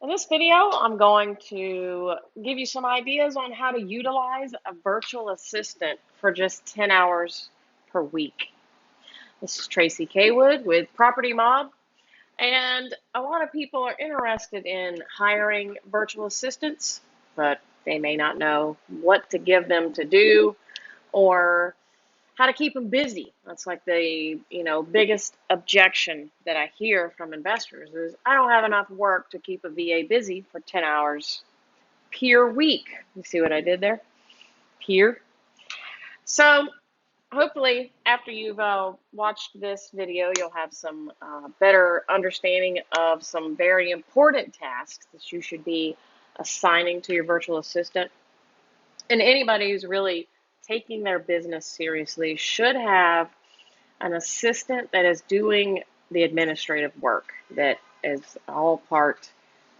In this video, I'm going to give you some ideas on how to utilize a virtual assistant for just 10 hours per week. This is Tracy Kaywood with Property Mob, and a lot of people are interested in hiring virtual assistants, but they may not know what to give them to do or how to keep them busy. That's like the biggest objection that I hear from investors is I don't have enough work to keep a VA busy for 10 hours per week. You see what I did there? Per. So hopefully after you've watched this video, you'll have some better understanding of some very important tasks that you should be assigning to your virtual assistant. And anybody who's really taking their business seriously should have an assistant that is doing the administrative work that is all part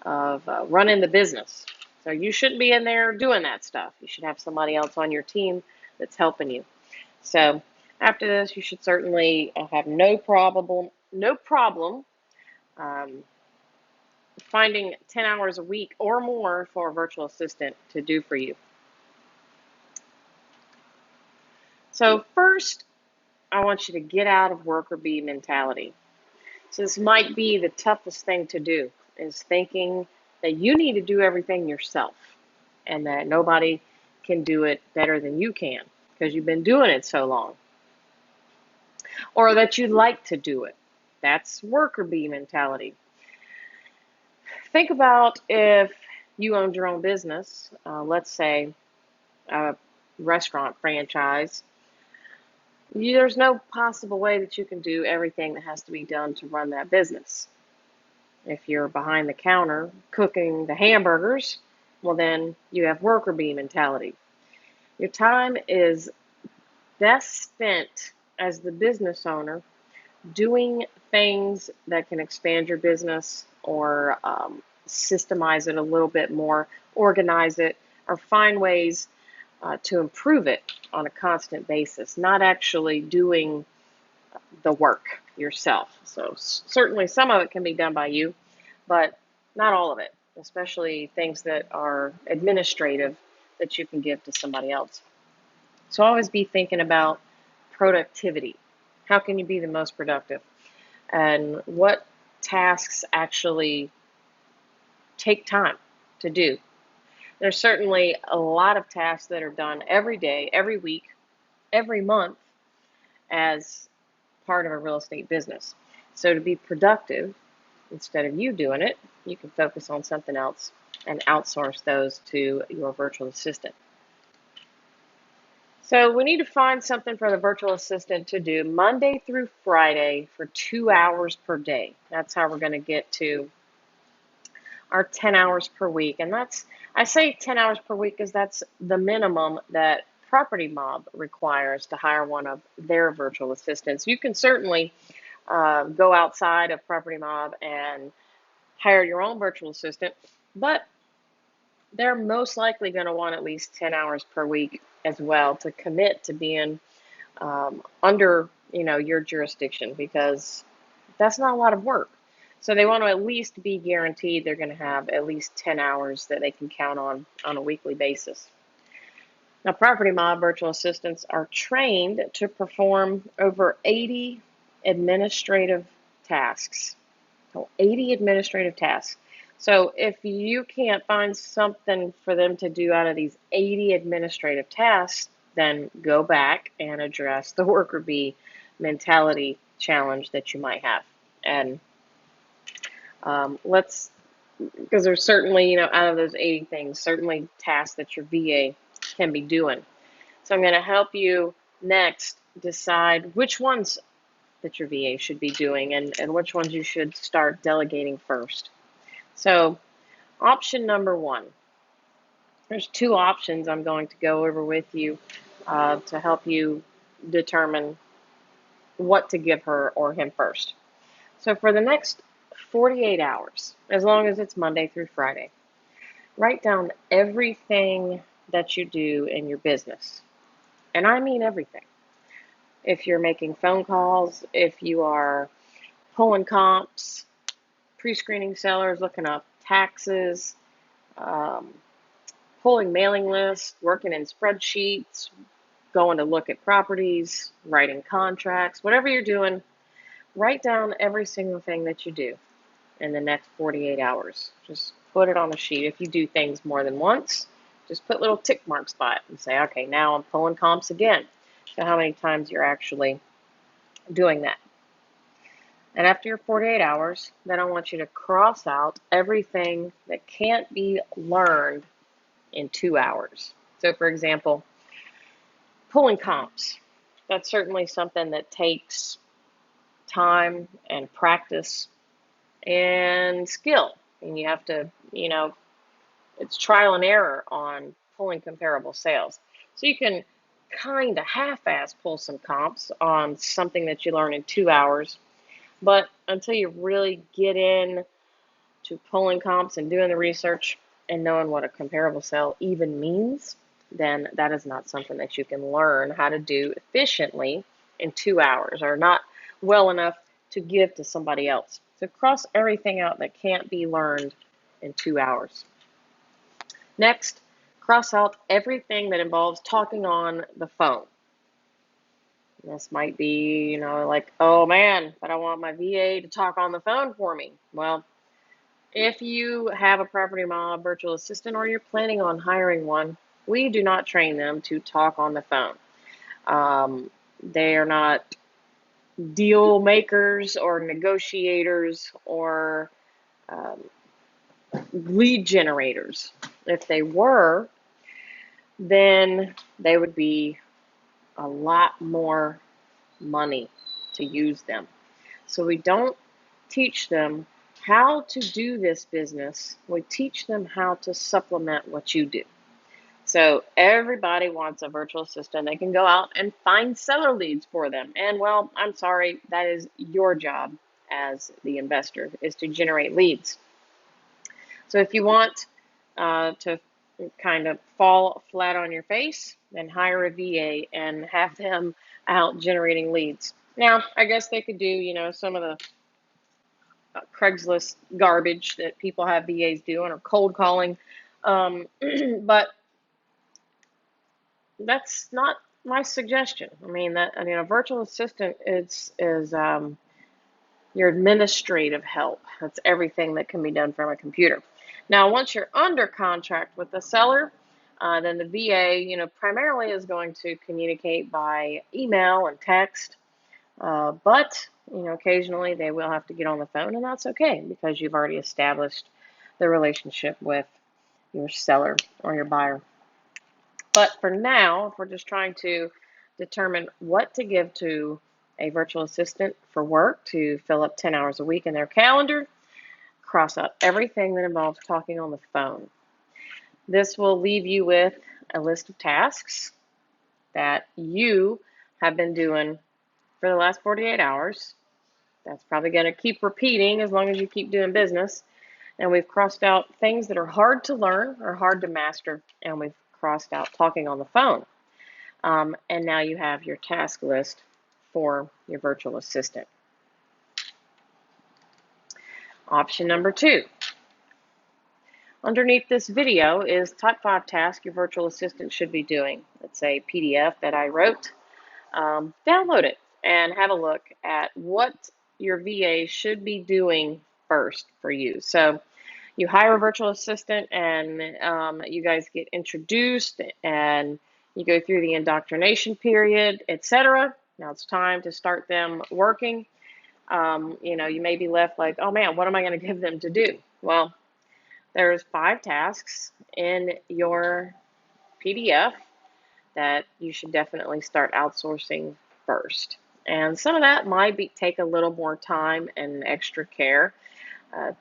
of running the business. So you shouldn't be in there doing that stuff. You should have somebody else on your team that's helping you. So after this, you should certainly have no problem finding 10 hours a week or more for a virtual assistant to do for you. So first, I want you to get out of worker bee mentality. So this might be the toughest thing to do, is thinking that you need to do everything yourself and that nobody can do it better than you can because you've been doing it so long. Or that you like to do it. That's worker bee mentality. Think about if you owned your own business, let's say a restaurant franchise. There's no possible way that you can do everything that has to be done to run that business. If you're behind the counter cooking the hamburgers, well, then you have worker bee mentality. Your time is best spent as the business owner doing things that can expand your business or systemize it a little bit more, organize it, or find ways to improve it on a constant basis, not actually doing the work yourself. So certainly some of it can be done by you, but not all of it, especially things that are administrative that you can give to somebody else. So always be thinking about productivity. How can you be the most productive? And what tasks actually take time to do? There's certainly a lot of tasks that are done every day, every week, every month as part of a real estate business. So to be productive, instead of you doing it, you can focus on something else and outsource those to your virtual assistant. So we need to find something for the virtual assistant to do Monday through Friday for 2 hours per day. That's how we're going to get to our 10 hours per week. And I say 10 hours per week because that's the minimum that Property Mob requires to hire one of their virtual assistants. You can certainly go outside of Property Mob and hire your own virtual assistant, but they're most likely going to want at least 10 hours per week as well to commit to being under your jurisdiction, because that's not a lot of work. So they want to at least be guaranteed they're going to have at least 10 hours that they can count on a weekly basis. Now, Property Mob virtual assistants are trained to perform over 80 administrative tasks. So 80 administrative tasks. So if you can't find something for them to do out of these 80 administrative tasks, then go back and address the worker bee mentality challenge that you might have. And because there's certainly, out of those 80 things, certainly tasks that your VA can be doing. So I'm going to help you next decide which ones that your VA should be doing and which ones you should start delegating first. So option number one, there's two options I'm going to go over with you to help you determine what to give her or him first. So for the next 48 hours, as long as it's Monday through Friday, write down everything that you do in your business. And I mean everything. If you're making phone calls, if you are pulling comps, pre-screening sellers, looking up taxes, um, pulling mailing lists, working in spreadsheets, going to look at properties, writing contracts, whatever you're doing, write down every single thing that you do in the next 48 hours. Just put it on a sheet. If you do things more than once, just put little tick marks by it and say, okay, now I'm pulling comps again. So how many times you're actually doing that. And after your 48 hours, then I want you to cross out everything that can't be learned in 2 hours. So for example, pulling comps. That's certainly something that takes time and practice and skill. And you have to, it's trial and error on pulling comparable sales. So you can kind of half-ass pull some comps on something that you learn in 2 hours, but until you really get in to pulling comps and doing the research and knowing what a comparable sale even means, then that is not something that you can learn how to do efficiently in 2 hours, or not well enough to give to somebody else. So cross everything out that can't be learned in 2 hours. Next, cross out everything that involves talking on the phone. This might be, like, oh man, but I want my VA to talk on the phone for me. Well, if you have a property mom, virtual assistant, or you're planning on hiring one, we do not train them to talk on the phone. They are not deal makers or negotiators or lead generators. If they were, then they would be a lot more money to use them. So we don't teach them how to do this business. We teach them how to supplement what you do. So everybody wants a virtual assistant. They can go out and find seller leads for them. And well, I'm sorry, that is your job as the investor, is to generate leads. So if you want to kind of fall flat on your face, then hire a VA and have them out generating leads. Now, I guess they could do, some of the Craigslist garbage that people have VAs doing, or cold calling, but that's not my suggestion. A virtual assistant is your administrative help. That's everything that can be done from a computer. Now, once you're under contract with the seller, then the VA, primarily is going to communicate by email and text, but occasionally they will have to get on the phone, and that's okay because you've already established the relationship with your seller or your buyer. But for now, if we're just trying to determine what to give to a virtual assistant for work to fill up 10 hours a week in their calendar, cross out everything that involves talking on the phone. This will leave you with a list of tasks that you have been doing for the last 48 hours. That's probably going to keep repeating as long as you keep doing business. And we've crossed out things that are hard to learn or hard to master, and we've crossed out talking on the phone. And now you have your task list for your virtual assistant. Option number 2. Underneath this video is top 5 tasks your virtual assistant should be doing. It's a PDF that I wrote. Download it and have a look at what your VA should be doing first for you. So you hire a virtual assistant, and you guys get introduced, and you go through the indoctrination period, etc. Now it's time to start them working. You may be left like, oh man, what am I going to give them to do? Well, there's 5 tasks in your PDF that you should definitely start outsourcing first. And some of that might take a little more time and extra care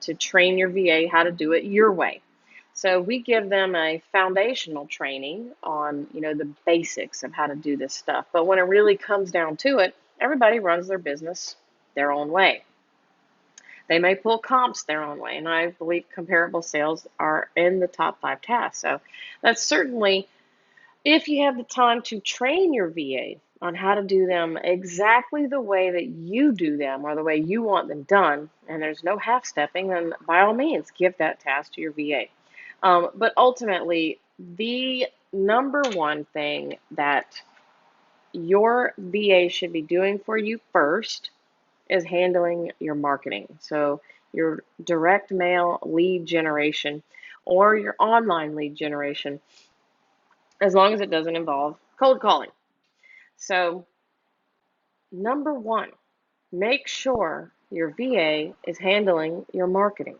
to train your VA how to do it your way. So we give them a foundational training on, the basics of how to do this stuff. But when it really comes down to it, everybody runs their business their own way. They may pull comps their own way, and I believe comparable sales are in the top 5 tasks. So that's certainly, if you have the time to train your VA on how to do them exactly the way that you do them or the way you want them done, and there's no half stepping, then by all means, give that task to your VA. But ultimately, the number one thing that your VA should be doing for you first is handling your marketing. So, your direct mail lead generation or your online lead generation, as long as it doesn't involve cold calling. So, number one, make sure your VA is handling your marketing.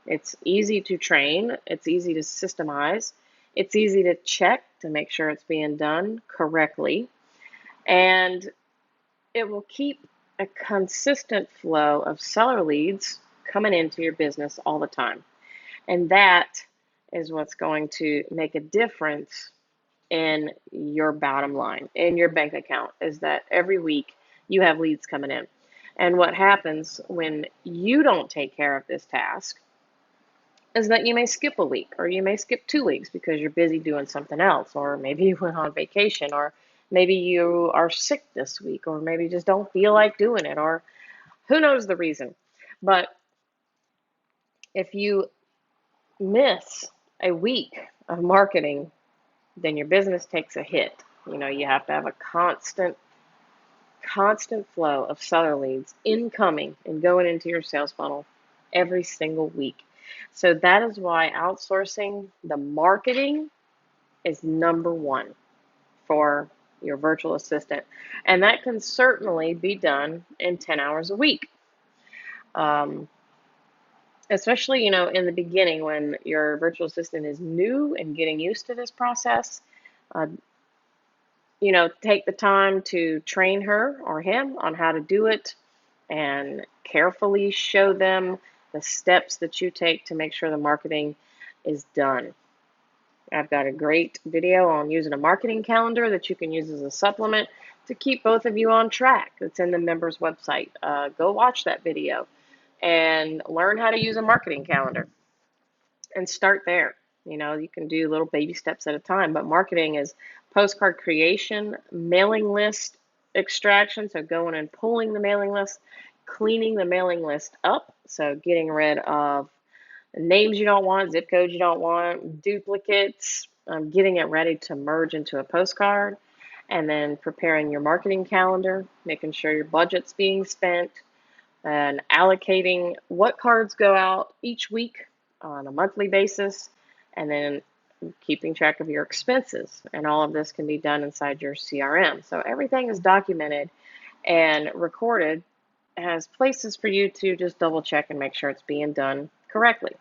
It's easy to train, it's easy to systemize, it's easy to check to make sure it's being done correctly, and it will keep a consistent flow of seller leads coming into your business all the time. And that is what's going to make a difference in your bottom line, in your bank account, is that every week you have leads coming in. And what happens when you don't take care of this task is that you may skip a week or you may skip 2 weeks because you're busy doing something else, or maybe you went on vacation, or maybe you are sick this week, or maybe you just don't feel like doing it, or who knows the reason. But if you miss a week of marketing, then your business takes a hit. You have to have a constant flow of seller leads incoming and going into your sales funnel every single week. So that is why outsourcing the marketing is number one for your virtual assistant. And that can certainly be done in 10 hours a week. Especially, in the beginning when your virtual assistant is new and getting used to this process. Uh, take the time to train her or him on how to do it and carefully show them the steps that you take to make sure the marketing is done. I've got a great video on using a marketing calendar that you can use as a supplement to keep both of you on track. It's in the members website. Go watch that video and learn how to use a marketing calendar and start there. You can do little baby steps at a time, but marketing is postcard creation, mailing list extraction, so going and pulling the mailing list, cleaning the mailing list up, so getting rid of names you don't want, zip codes you don't want, duplicates, getting it ready to merge into a postcard, and then preparing your marketing calendar, making sure your budget's being spent, and allocating what cards go out each week on a monthly basis, and then keeping track of your expenses. And all of this can be done inside your CRM. So everything is documented and recorded, has places for you to just double check and make sure it's being done correctly.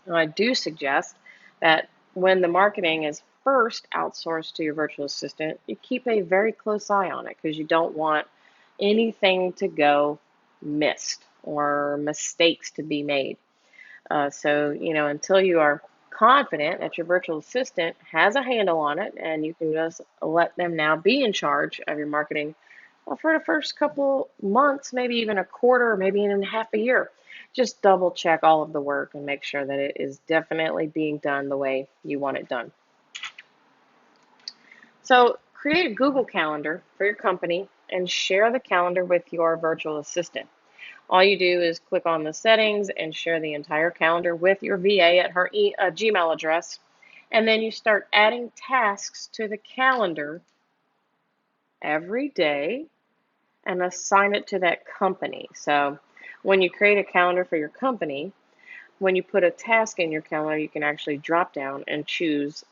Now, I do suggest that when the marketing is first outsourced to your virtual assistant, you keep a very close eye on it, because you don't want anything to go missed or mistakes to be made. So, until you are confident that your virtual assistant has a handle on it and you can just let them now be in charge of your marketing, well, for the first couple months, maybe even a quarter, or maybe even half a year, just double check all of the work and make sure that it is definitely being done the way you want it done. So create a Google Calendar for your company and share the calendar with your virtual assistant. All you do is click on the settings and share the entire calendar with your VA at her Gmail address. And then you start adding tasks to the calendar every day and assign it to that company. So when you create a calendar for your company, when you put a task in your calendar, you can actually drop down and choose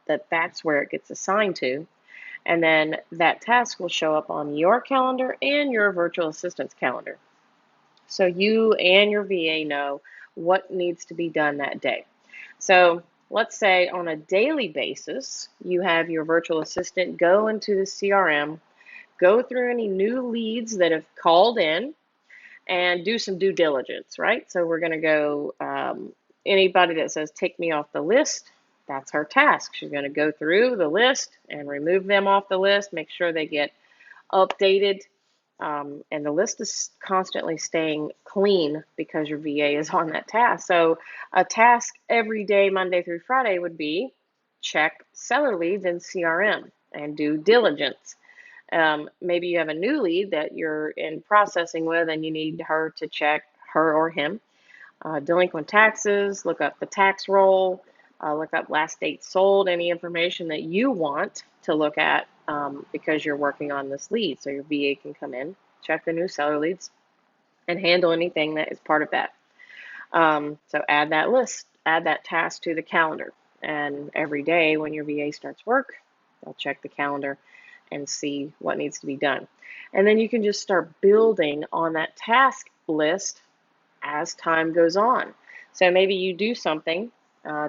that that's where it gets assigned to. And then that task will show up on your calendar and your virtual assistant's calendar. So you and your VA know what needs to be done that day. So let's say on a daily basis, you have your virtual assistant go into the CRM, go through any new leads that have called in, and do some due diligence, right? So we're going to go, anybody that says, take me off the list, that's her task. She's going to go through the list and remove them off the list, make sure they get updated. And the list is constantly staying clean because your VA is on that task. So a task every day, Monday through Friday, would be check seller leads in CRM and due diligence. Maybe you have a new lead that you're in processing with and you need her to check, her or him, delinquent taxes, look up the tax roll, look up last date sold, any information that you want to look at because you're working on this lead. So your VA can come in, check the new seller leads, and handle anything that is part of that. So add that list, add that task to the calendar. And every day when your VA starts work, they'll check the calendar and see what needs to be done. And then you can just start building on that task list as time goes on. So maybe you do something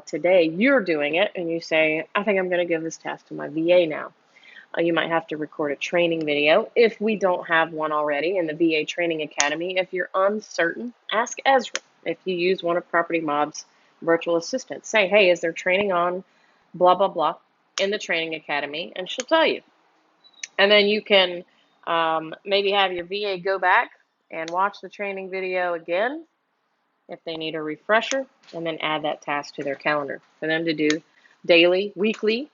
today, you're doing it, and you say, I think I'm going to give this task to my VA now. You might have to record a training video if we don't have one already in the VA Training Academy. If you're uncertain, ask Ezra. If you use one of Property Mob's virtual assistants, say, hey, is there training on blah, blah, blah in the Training Academy? And she'll tell you. And then you can maybe have your VA go back and watch the training video again if they need a refresher, and then add that task to their calendar for them to do daily, weekly,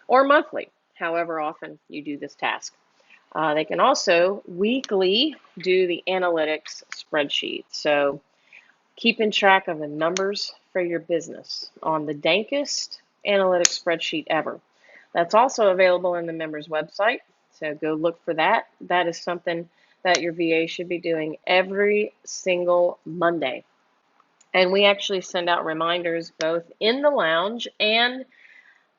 or monthly, however often you do this task. They can also weekly do the analytics spreadsheet. So keeping track of the numbers for your business on the dankest analytics spreadsheet ever. That's also available in the members website. So go look for that. That is something that your VA should be doing every single Monday. And we actually send out reminders both in the lounge and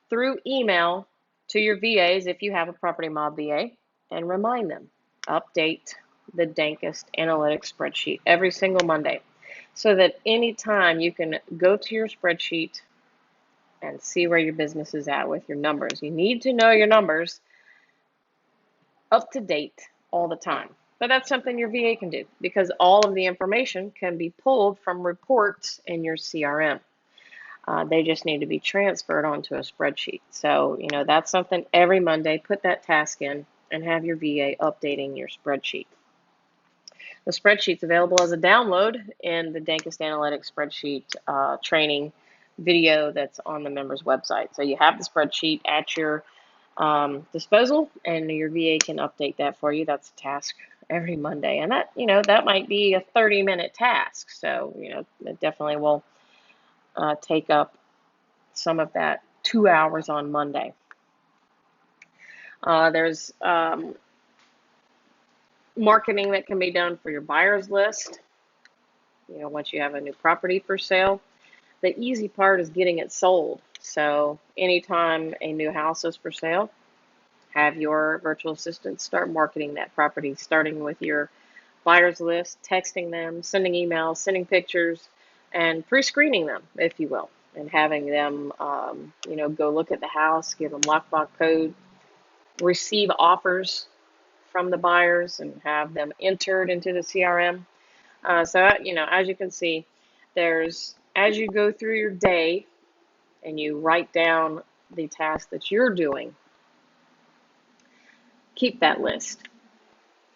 through email to your VAs if you have a Property Mob VA, and remind them, update the dankest analytics spreadsheet every single Monday, so that anytime you can go to your spreadsheet and see where your business is at with your numbers. You need to know your numbers up to date all the time. But that's something your VA can do because all of the information can be pulled from reports in your CRM. They just need to be transferred onto a spreadsheet. So, that's something every Monday, put that task in and have your VA updating your spreadsheet. The spreadsheet's available as a download in the Dankest Analytics spreadsheet training video that's on the members website. So you have the spreadsheet at your disposal, and your VA can update that for you. That's a task every Monday, and that might be a 30-minute task. So it definitely will take up some of that 2 hours on Monday. There's marketing that can be done for your buyers list. Once you have a new property for sale, the easy part is getting it sold. So anytime a new house is for sale, have your virtual assistant start marketing that property, starting with your buyers list, texting them, sending emails, sending pictures, and pre-screening them, if you will, and having them, go look at the house, give them lockbox code, receive offers from the buyers, and have them entered into the CRM. So, as you can see, as you go through your day and you write down the tasks that you're doing, keep that list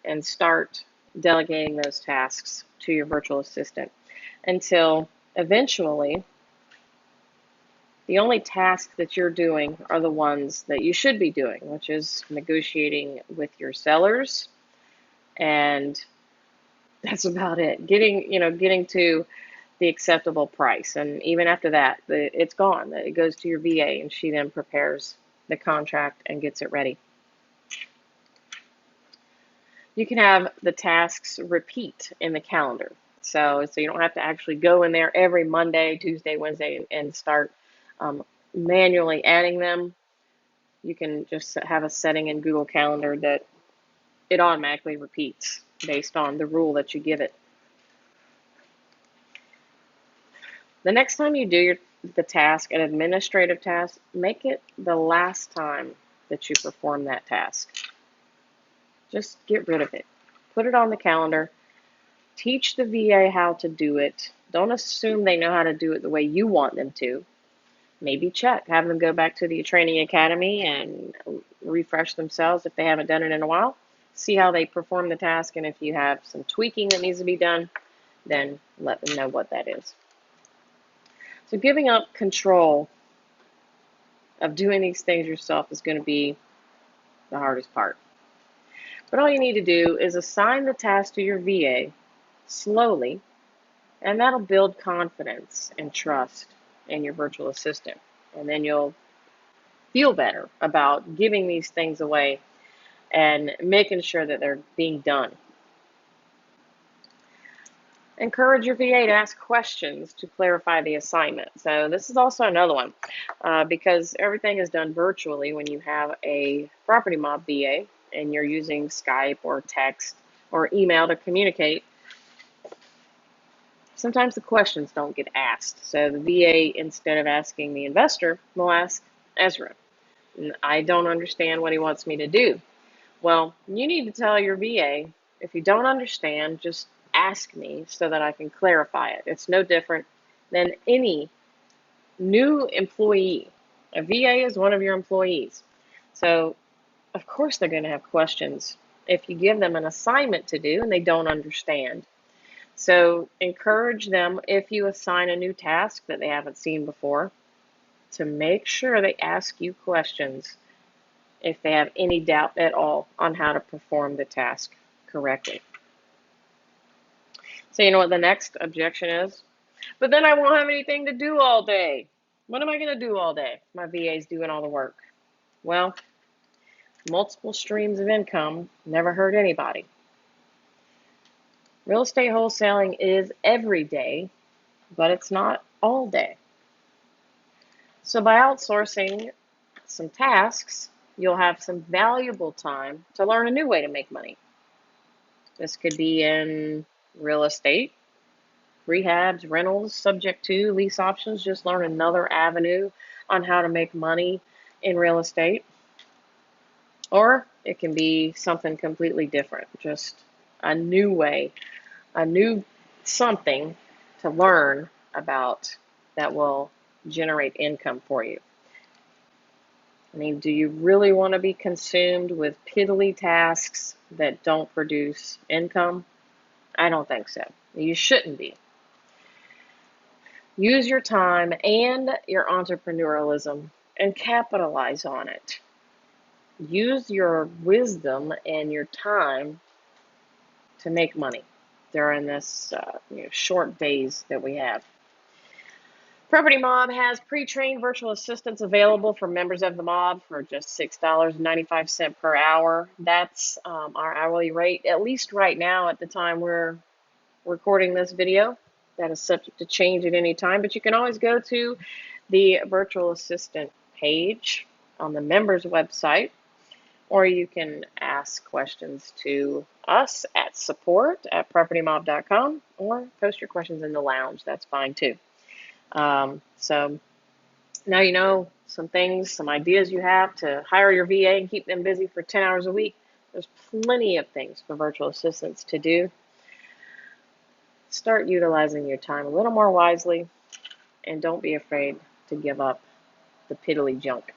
and start delegating those tasks to your virtual assistant until eventually the only tasks that you're doing are the ones that you should be doing, which is negotiating with your sellers, and that's about it. Getting to the acceptable price, and even after that, it's gone. It goes to your VA, and she then prepares the contract and gets it ready. You can have the tasks repeat in the calendar, so you don't have to actually go in there every Monday, Tuesday, Wednesday, and start manually adding them. You can just have a setting in Google Calendar that it automatically repeats based on the rule that you give it. The next time you do the task, an administrative task, make it the last time that you perform that task. Just get rid of it. Put it on the calendar. Teach the VA how to do it. Don't assume they know how to do it the way you want them to. Maybe check. Have them go back to the training academy and refresh themselves if they haven't done it in a while. See how they perform the task, and if you have some tweaking that needs to be done, then let them know what that is. So giving up control of doing these things yourself is going to be the hardest part. But all you need to do is assign the task to your VA slowly, and that'll build confidence and trust in your virtual assistant. And then you'll feel better about giving these things away and making sure that they're being done. Encourage your VA to ask questions to clarify the assignment. So this is also another one, because everything is done virtually when you have a Property Mob VA and you're using Skype or text or email to communicate. Sometimes the questions don't get asked. So the VA, instead of asking the investor, will ask Ezra. I don't understand what he wants me to do. Well, you need to tell your VA, if you don't understand, just ask me so that I can clarify it. It's no different than any new employee. A VA is one of your employees. So, of course, they're going to have questions if you give them an assignment to do and they don't understand. So, encourage them, if you assign a new task that they haven't seen before, to make sure they ask you questions if they have any doubt at all on how to perform the task correctly. So you know what the next objection is? But then I won't have anything to do all day. What am I going to do all day? My VA's doing all the work. Well, multiple streams of income never hurt anybody. Real estate wholesaling is every day, but it's not all day. So by outsourcing some tasks, you'll have some valuable time to learn a new way to make money. This could be in real estate, rehabs, rentals, subject to lease options. Just learn another avenue on how to make money in real estate. Or it can be something completely different, just a new way, a new something to learn about that will generate income for you. I mean, do you really want to be consumed with piddly tasks that don't produce income? I don't think so. You shouldn't be. Use your time and your entrepreneurialism and capitalize on it. Use your wisdom and your time to make money during this short days that we have. Property Mob has pre-trained virtual assistants available for members of the mob for just $6.95 per hour. That's our hourly rate, at least right now at the time we're recording this video. That is subject to change at any time, but you can always go to the virtual assistant page on the members website, or you can ask questions to us at support@propertymob.com, or post your questions in the lounge. That's fine too. So now you know some things, some ideas you have to hire your VA and keep them busy for 10 hours a week. There's plenty of things for virtual assistants to do. Start utilizing your time a little more wisely, and don't be afraid to give up the piddly junk.